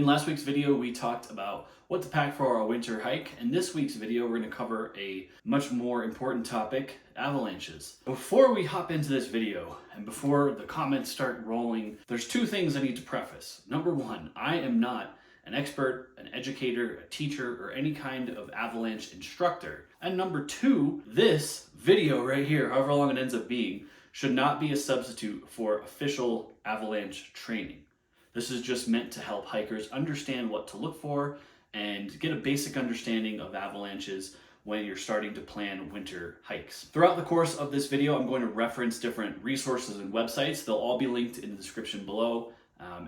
In last week's video, we talked about what to pack for our winter hike. In this week's video, we're going to cover a much more important topic, avalanches. Before we hop into this video, and before the comments start rolling, there's two things I need to preface. Number one, I am not an expert, an educator, a teacher, or any kind of avalanche instructor. And number two, this video right here, however long it ends up being, should not be a substitute for official avalanche training. This is just meant to help hikers understand what to look for and get a basic understanding of avalanches when you're starting to plan winter hikes. Throughout the course of this video, I'm going to reference different resources and websites. They'll all be linked in the description below.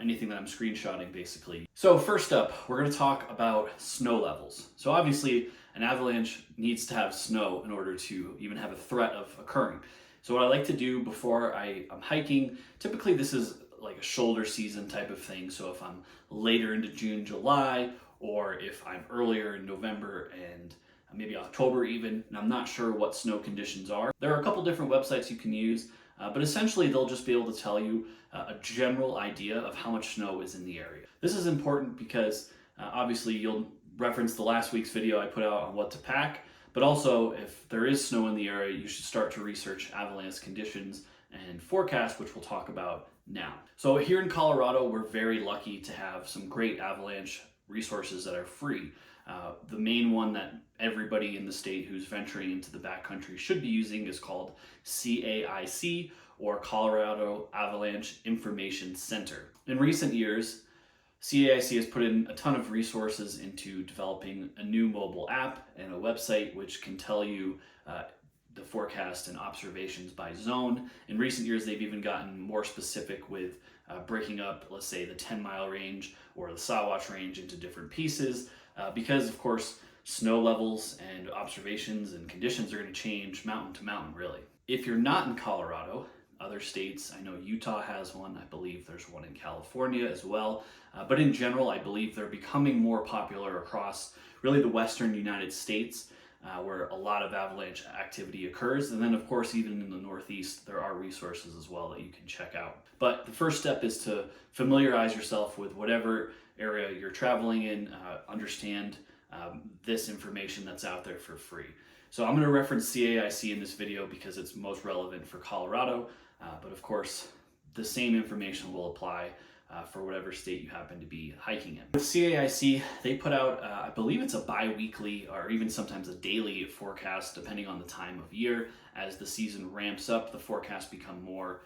Anything that I'm screenshotting, basically. So first up, we're going to talk about snow levels. So obviously, an avalanche needs to have snow in order to even have a threat of occurring. So what I like to do before I'm hiking, typically this is like a shoulder season type of thing. So if I'm later into June, July, or if I'm earlier in November and maybe October even, and I'm not sure what snow conditions are, there are a couple different websites you can use, but essentially they'll just be able to tell you a general idea of how much snow is in the area. This is important because obviously you'll reference the last week's video I put out on what to pack, but also if there is snow in the area, you should start to research avalanche conditions and forecast, which we'll talk about now. So here in Colorado, we're very lucky to have some great avalanche resources that are free. The main one that everybody in the state who's venturing into the backcountry should be using is called CAIC, or Colorado Avalanche Information Center. In recent years, CAIC has put in a ton of resources into developing a new mobile app and a website which can tell you the forecast and observations by zone. In recent years, they've even gotten more specific with breaking up, let's say, the 10-mile range or the Sawatch range into different pieces, because of course, snow levels and observations and conditions are going to change mountain to mountain, really. If you're not in Colorado, other states, I know Utah has one, I believe there's one in California as well, but in general, I believe they're becoming more popular across really the western United States, where a lot of avalanche activity occurs. And then of course, even in the Northeast, there are resources as well that you can check out. But the first step is to familiarize yourself with whatever area you're traveling in, understand this information that's out there for free. So I'm going to reference CAIC in this video because it's most relevant for Colorado, but of course, the same information will apply for whatever state you happen to be hiking in. With CAIC, they put out, I believe it's a bi-weekly or even sometimes a daily forecast, depending on the time of year. As the season ramps up, the forecasts become more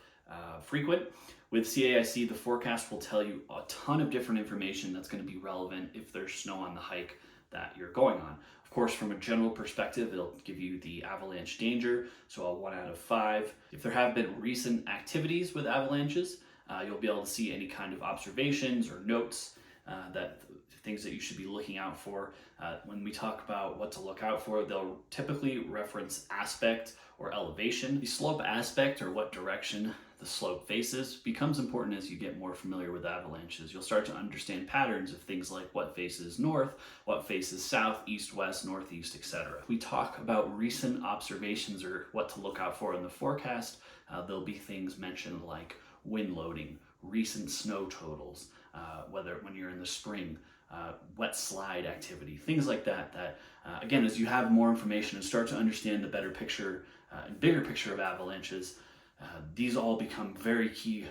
frequent. With CAIC, the forecast will tell you a ton of different information that's going to be relevant if there's snow on the hike that you're going on. Of course, from a general perspective, it'll give you the avalanche danger, so a 1 out of 5. If there have been recent activities with avalanches, you'll be able to see any kind of observations or notes, things that you should be looking out for. When we talk about what to look out for, they'll typically reference aspect or elevation. The slope aspect, or what direction the slope faces, becomes important as you get more familiar with avalanches. You'll start to understand patterns of things like what faces north, what faces south, east, west, northeast, etc. We talk about recent observations or what to look out for in the forecast. There'll be things mentioned like wind loading, recent snow totals, whether when you're in the spring, wet slide activity, things like that, again, as you have more information and start to understand the better picture and bigger picture of avalanches, these all become very key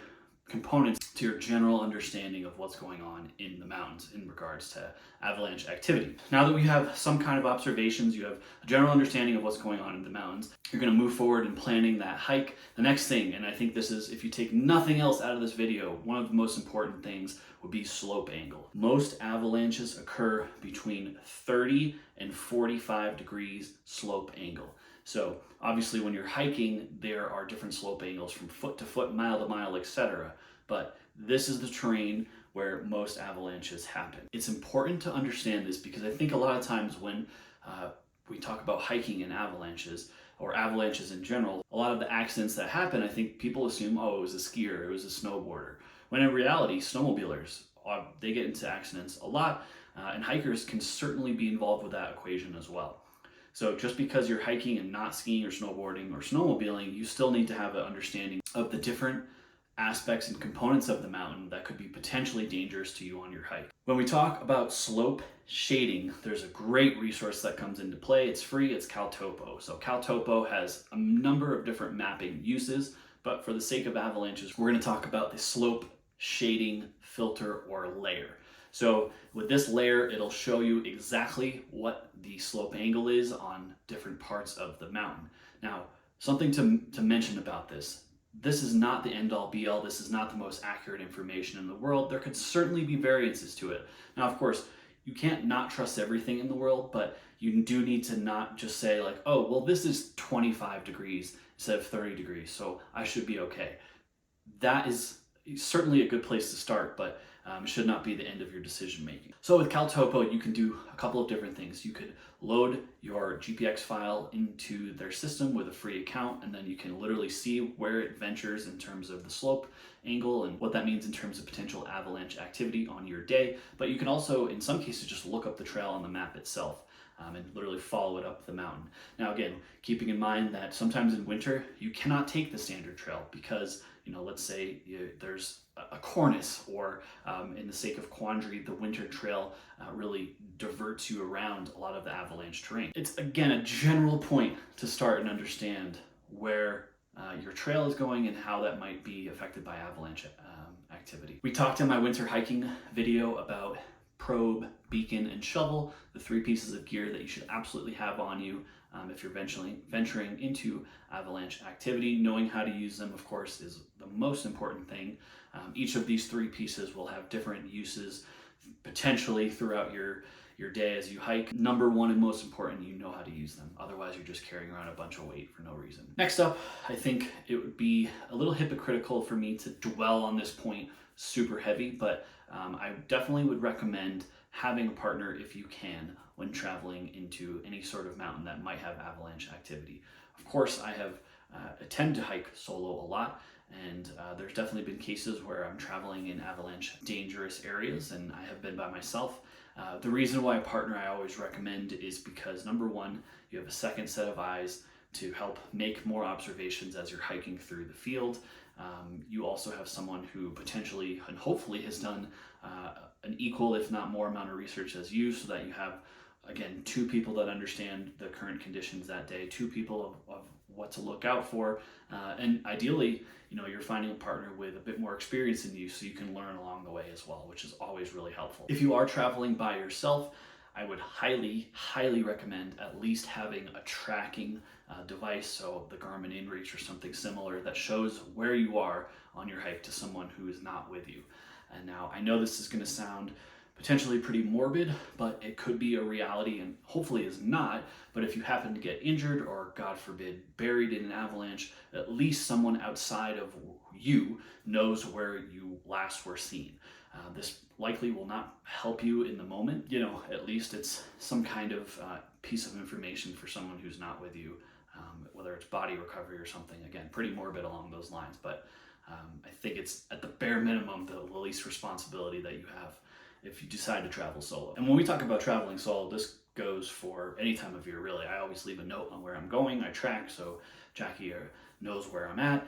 components to your general understanding of what's going on in the mountains in regards to avalanche activity. Now that we have some kind of observations, you have a general understanding of what's going on in the mountains, you're going to move forward in planning that hike. The next thing, and I think this is, if you take nothing else out of this video, one of the most important things would be slope angle. Most avalanches occur between 30 and 45 degrees slope angle. So obviously when you're hiking, there are different slope angles from foot to foot, mile to mile, etc. But this is the terrain where most avalanches happen. It's important to understand this because I think a lot of times when we talk about hiking and avalanches, or avalanches in general, a lot of the accidents that happen, I think people assume, oh, it was a skier, it was a snowboarder. When in reality, snowmobilers, they get into accidents a lot, and hikers can certainly be involved with that equation as well. So just because you're hiking and not skiing or snowboarding or snowmobiling, you still need to have an understanding of the different aspects and components of the mountain that could be potentially dangerous to you on your hike. When we talk about slope shading, there's a great resource that comes into play. It's free, it's CalToppo. So CalToppo has a number of different mapping uses, but for the sake of Avalanches, we're going to talk about the slope shading filter or layer. So with this layer, it'll show you exactly what the slope angle is on different parts of the mountain. Now, something to mention about this is not the end all be all. This is not the most accurate information in the world. There could certainly be variances to it. Now, of course, you can't not trust everything in the world, but you do need to not just say like, oh, well, this is 25 degrees instead of 30 degrees, so I should be okay. That is certainly a good place to start, but should not be the end of your decision making. So with CalToppo, you can do a couple of different things. You could load your GPX file into their system with a free account, and then you can literally see where it ventures in terms of the slope angle and what that means in terms of potential avalanche activity on your day. But you can also, in some cases, just look up the trail on the map itself. And literally follow it up the mountain. Now again, keeping in mind that sometimes in winter, you cannot take the standard trail because, let's say there's a cornice or in the sake of quandary, the winter trail really diverts you around a lot of the avalanche terrain. It's again a general point to start and understand where your trail is going and how that might be affected by avalanche activity. We talked in my winter hiking video about probe, beacon, and shovel, the three pieces of gear that you should absolutely have on you if you're venturing into avalanche activity. Knowing how to use them, of course, is the most important thing. Each of these three pieces will have different uses potentially throughout your day as you hike. Number one and most important, you know how to use them. Otherwise, you're just carrying around a bunch of weight for no reason. Next up, I think it would be a little hypocritical for me to dwell on this point super heavy, but I definitely would recommend having a partner if you can when traveling into any sort of mountain that might have avalanche activity. Of course, I have tend to hike solo a lot, and there's definitely been cases where I'm traveling in avalanche dangerous areas and I have been by myself. The reason why a partner I always recommend is because number one, you have a second set of eyes to help make more observations as you're hiking through the field. You also have someone who potentially and hopefully has done an equal, if not more, amount of research as you, so that you have, again, two people that understand the current conditions that day, two people of what to look out for, and ideally, you're finding a partner with a bit more experience than you, so you can learn along the way as well, which is always really helpful. If you are traveling by yourself, I would highly, highly recommend at least having a tracking device, so the Garmin InReach or something similar that shows where you are on your hike to someone who is not with you. And now I know this is going to sound potentially pretty morbid, but it could be a reality and hopefully is not. But if you happen to get injured or, God forbid, buried in an avalanche, at least someone outside of you knows where you last were seen. This likely will not help you in the moment. At least it's some kind of piece of information for someone who's not with you, whether it's body recovery or something. Again, pretty morbid along those lines, but I think it's at the bare minimum the least responsibility that you have if you decide to travel solo. And when we talk about traveling solo, this goes for any time of year, really. I always leave a note on where I'm going. I track, so Jackie knows where I'm at.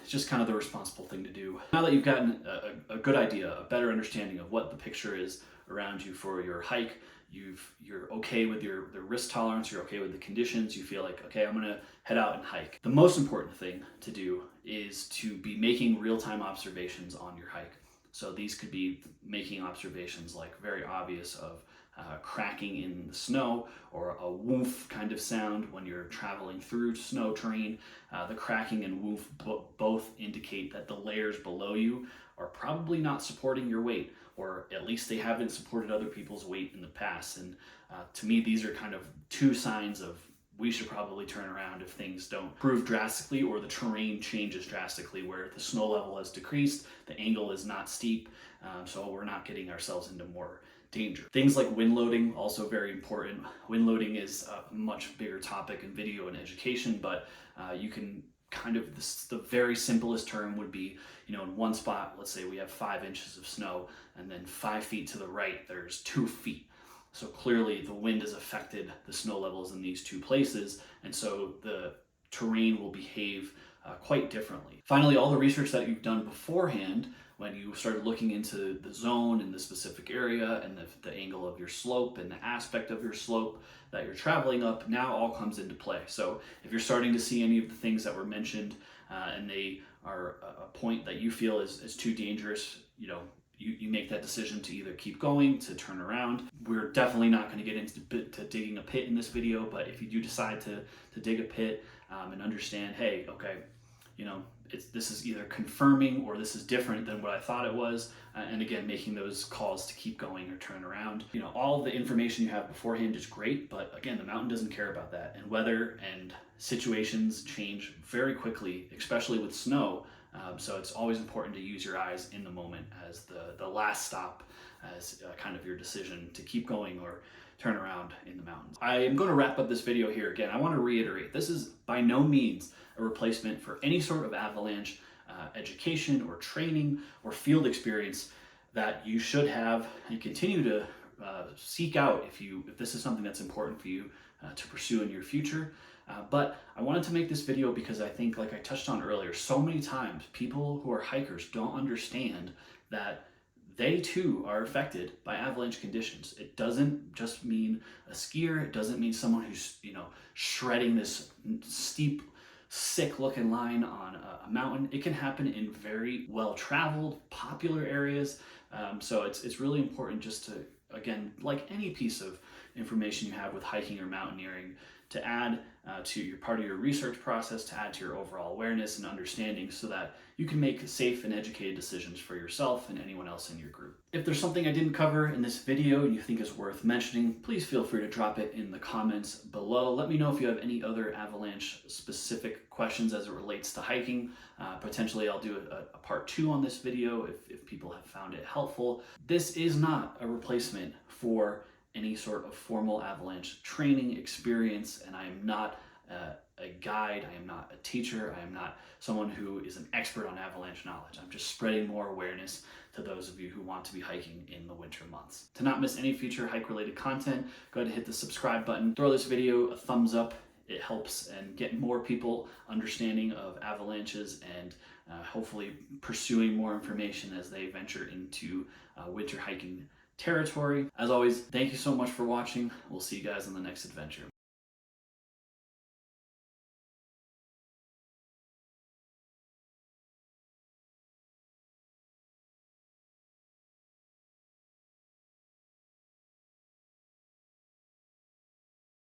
It's just kind of the responsible thing to do. Now that you've gotten a good idea, a better understanding of what the picture is around you for your hike, you're okay with the risk tolerance, you're okay with the conditions, you feel like, okay, I'm gonna head out and hike. The most important thing to do is to be making real-time observations on your hike. So these could be making observations like very obvious of cracking in the snow or a woof kind of sound when you're traveling through snow terrain. The cracking and woof both indicate that the layers below you are probably not supporting your weight, or at least they haven't supported other people's weight in the past. And to me, these are kind of two signs of we should probably turn around if things don't improve drastically or the terrain changes drastically, where the snow level has decreased, the angle is not steep, so we're not getting ourselves into more danger. Things like wind loading, also very important. Wind loading is a much bigger topic in video and education, but you can kind of, the very simplest term would be, in one spot, let's say we have 5 inches of snow, and then 5 feet to the right, there's 2 feet. So clearly the wind has affected the snow levels in these two places, and so the terrain will behave quite differently. Finally, all the research that you've done beforehand when you started looking into the zone and the specific area and the angle of your slope and the aspect of your slope that you're traveling up now all comes into play. So if you're starting to see any of the things that were mentioned and they are a point that you feel is too dangerous, you make that decision to either keep going, to turn around. We're definitely not going to get into digging a pit in this video, but if you do decide to dig a pit and understand, hey, okay, this is either confirming or this is different than what I thought it was. And again, making those calls to keep going or turn around. All the information you have beforehand is great, but again, the mountain doesn't care about that. And weather and situations change very quickly, especially with snow. So it's always important to use your eyes in the moment as the last stop, as kind of your decision to keep going or turn around in the mountains. I am going to wrap up this video here. Again, I want to reiterate, this is by no means a replacement for any sort of avalanche education or training or field experience that you should have and continue to seek out if this is something that's important for you to pursue in your future. But I wanted to make this video because I think, like I touched on earlier, so many times people who are hikers don't understand that they too are affected by avalanche conditions. It doesn't just mean a skier. It doesn't mean someone who's shredding this steep, sick looking line on a mountain. It can happen in very well traveled, popular areas. So it's really important just to, again, like any piece of information you have with hiking or mountaineering, to add to your part of your research process, to add to your overall awareness and understanding so that you can make safe and educated decisions for yourself and anyone else in your group. If there's something I didn't cover in this video and you think is worth mentioning, please feel free to drop it in the comments below. Let me know if you have any other avalanche specific questions as it relates to hiking. Potentially I'll do a part 2 on this video if people have found it helpful. This is not a replacement for any sort of formal avalanche training experience, and I am not a guide, I am not a teacher, I am not someone who is an expert on avalanche knowledge. I'm just spreading more awareness to those of you who want to be hiking in the winter months. To not miss any future hike-related content, go ahead and hit the subscribe button. Throw this video a thumbs up. It helps and get more people understanding of avalanches and hopefully pursuing more information as they venture into winter hiking territory. As always, thank you so much for watching. We'll see you guys on the next adventure.